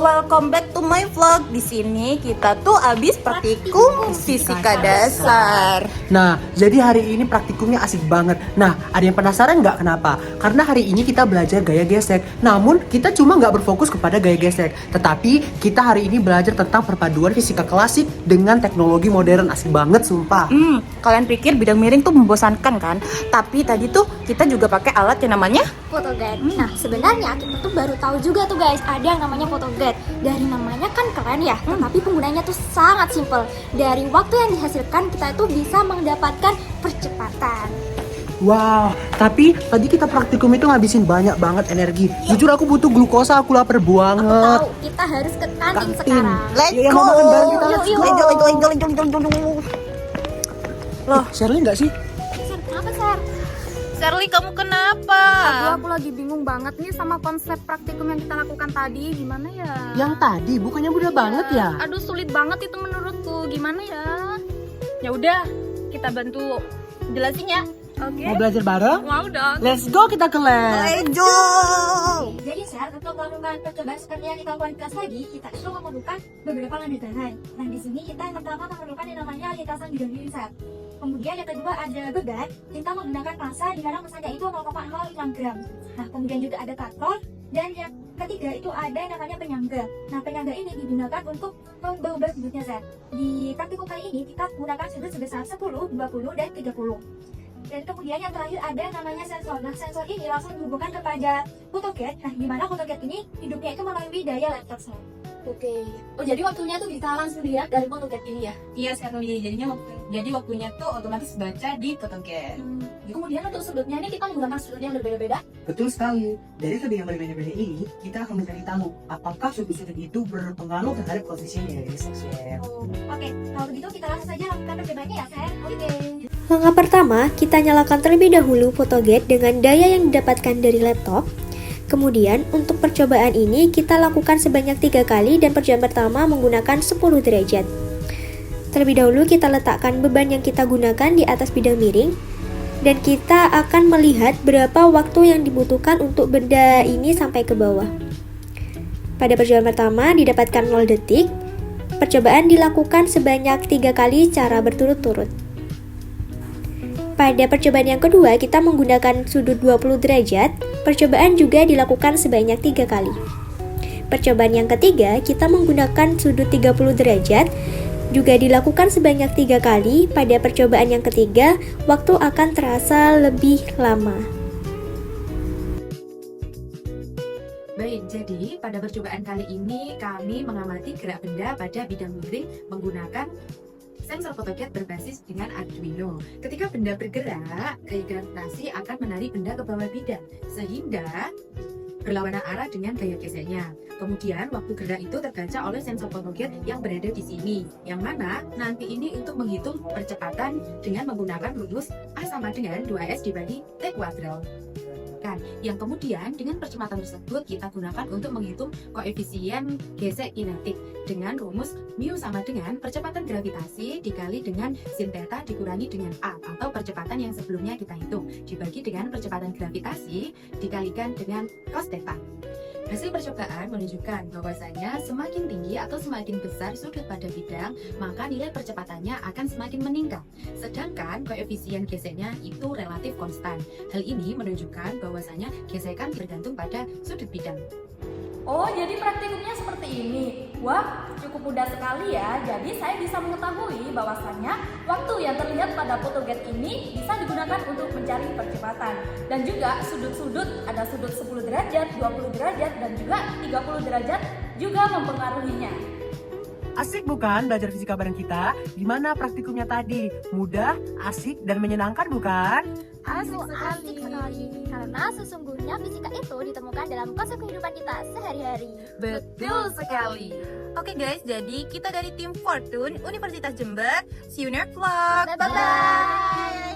welcome back to my vlog. Di sini kita tuh abis praktikum fisika dasar. Nah, jadi hari ini praktikumnya asik banget. Nah, ada yang penasaran nggak kenapa? Karena hari ini kita belajar gaya gesek. Namun, kita cuma nggak berfokus kepada gaya gesek. Tetapi, kita hari ini belajar tentang perpaduan fisika klasik dengan teknologi modern. Asik banget, sumpah. Kalian pikir bidang miring tuh membosankan kan? Tapi tadi tuh kita juga pakai alat yang namanya Photogate. Nah, sebenarnya kita tuh baru tahu juga tuh guys, ada yang namanya Photogate. Dari namanya kan keren ya, tetapi penggunanya tuh sangat simpel. Dari waktu yang dihasilkan kita itu bisa mendapatkan percepatan. Wow, tapi tadi kita praktikum itu ngabisin banyak banget energi. Jujur aku butuh glukosa, aku lapar banget. Tahu, kita harus ke kantin sekarang. Let's Yuk, go. mau makan bareng kita, let's go. Enjoy. Loh, Shirley nggak sih? Sir, kenapa, Sir? Shirley, kamu kenapa? Aduh, aku lagi bingung banget nih sama konsep praktikum yang kita lakukan tadi. Gimana ya? Yang tadi bukannya mudah banget ya? Aduh, sulit banget itu menurutku. Gimana ya? Ya udah, kita bantu jelasin ya. Oke. Mau belajar bareng? Mau dong. Let's go kita ke lab. Enjoy. Jadi Sir, untuk melakukan percobaan seperti yang kita lakukan di kelas tadi, kita itu memerlukan beberapa landasan. Nah, di sini kita yang pertama memerlukan yang namanya lintasan bidang miring, Sir. Kemudian yang kedua ada beban, kita menggunakan massa di mana massanya itu 0,05 gram. Nah, kemudian juga ada traktor, dan yang ketiga itu ada yang namanya penyangga. Nah, penyangga ini digunakan untuk mengubah sudutnya, Sir. Di praktikum kali ini kita menggunakan sudut sebesar 10, 20, dan 30. Dan kemudian yang terakhir ada yang namanya sensor. Nah, sensor ini langsung dihubungkan kepada Photogate. Nah, di mana Photogate ini hidupnya itu melalui daya laptop, Sir. Oke. Oh, jadi waktunya tuh kita langsung lihat dari Photogate ini ya? Iya sekali, jadi waktunya tuh otomatis baca di Photogate. Kemudian untuk sudutnya ini kita menggunakan sudut yang berbeda-beda. Betul sekali. Dari sudut yang berbeda-beda ini, kita akan mencari tahu apakah sudut-sudut itu berpengaruh terhadap posisinya ya guys. Oke, kalau begitu kita langsung saja lakukan percobaannya ya, Sir. Oke. Langkah pertama, kita nyalakan terlebih dahulu Photogate dengan daya yang didapatkan dari laptop. Kemudian, untuk percobaan ini kita lakukan sebanyak 3 kali dan percobaan pertama menggunakan 10 derajat. Terlebih dahulu kita letakkan beban yang kita gunakan di atas bidang miring dan kita akan melihat berapa waktu yang dibutuhkan untuk benda ini sampai ke bawah. Pada percobaan pertama didapatkan 0 detik. Percobaan dilakukan sebanyak 3 kali secara berturut-turut. Pada percobaan yang kedua, kita menggunakan sudut 20 derajat. Percobaan juga dilakukan sebanyak 3 kali. Percobaan yang ketiga, kita menggunakan sudut 30 derajat. Juga dilakukan sebanyak 3 kali. Pada percobaan yang ketiga, waktu akan terasa lebih lama. Baik, jadi pada percobaan kali ini kami mengamati gerak benda pada bidang miring menggunakan sensor Photogate berbasis dengan Arduino. Ketika benda bergerak, gaya gravitasi akan menarik benda ke bawah bidang, sehingga berlawanan arah dengan gaya geseknya. Kemudian, waktu gerak itu terbaca oleh sensor Photogate yang berada di sini, yang mana nanti ini untuk menghitung percepatan dengan menggunakan rumus A sama dengan 2S dibagi T kuadrat. Yang kemudian dengan percepatan tersebut kita gunakan untuk menghitung koefisien gesek kinetik dengan rumus mu sama dengan percepatan gravitasi dikali dengan sin theta dikurangi dengan A atau percepatan yang sebelumnya kita hitung dibagi dengan percepatan gravitasi dikalikan dengan cos theta. Hasil percobaan menunjukkan bahwasanya semakin tinggi atau semakin besar sudut pada bidang, maka nilai percepatannya akan semakin meningkat. Sedangkan koefisien geseknya itu relatif konstan. Hal ini menunjukkan bahwasanya gesekan bergantung pada sudut bidang. Oh, jadi praktikumnya seperti ini. Wah, cukup mudah sekali ya. Jadi saya bisa mengetahui bahwasannya waktu yang terlihat pada Photogate ini bisa digunakan untuk mencari percepatan. Dan juga sudut-sudut, ada sudut 10 derajat, 20 derajat, dan juga 30 derajat juga mempengaruhinya. Asik bukan belajar fisika bareng kita? Gimana praktikumnya tadi? Mudah, asik, dan menyenangkan bukan? Asik sekali. Karena sesungguhnya fisika itu ditemukan dalam konsep kehidupan kita sehari-hari. Betul sekali. Oke guys, jadi kita dari tim Fortune Universitas Jember. See you next vlog. Bye-bye.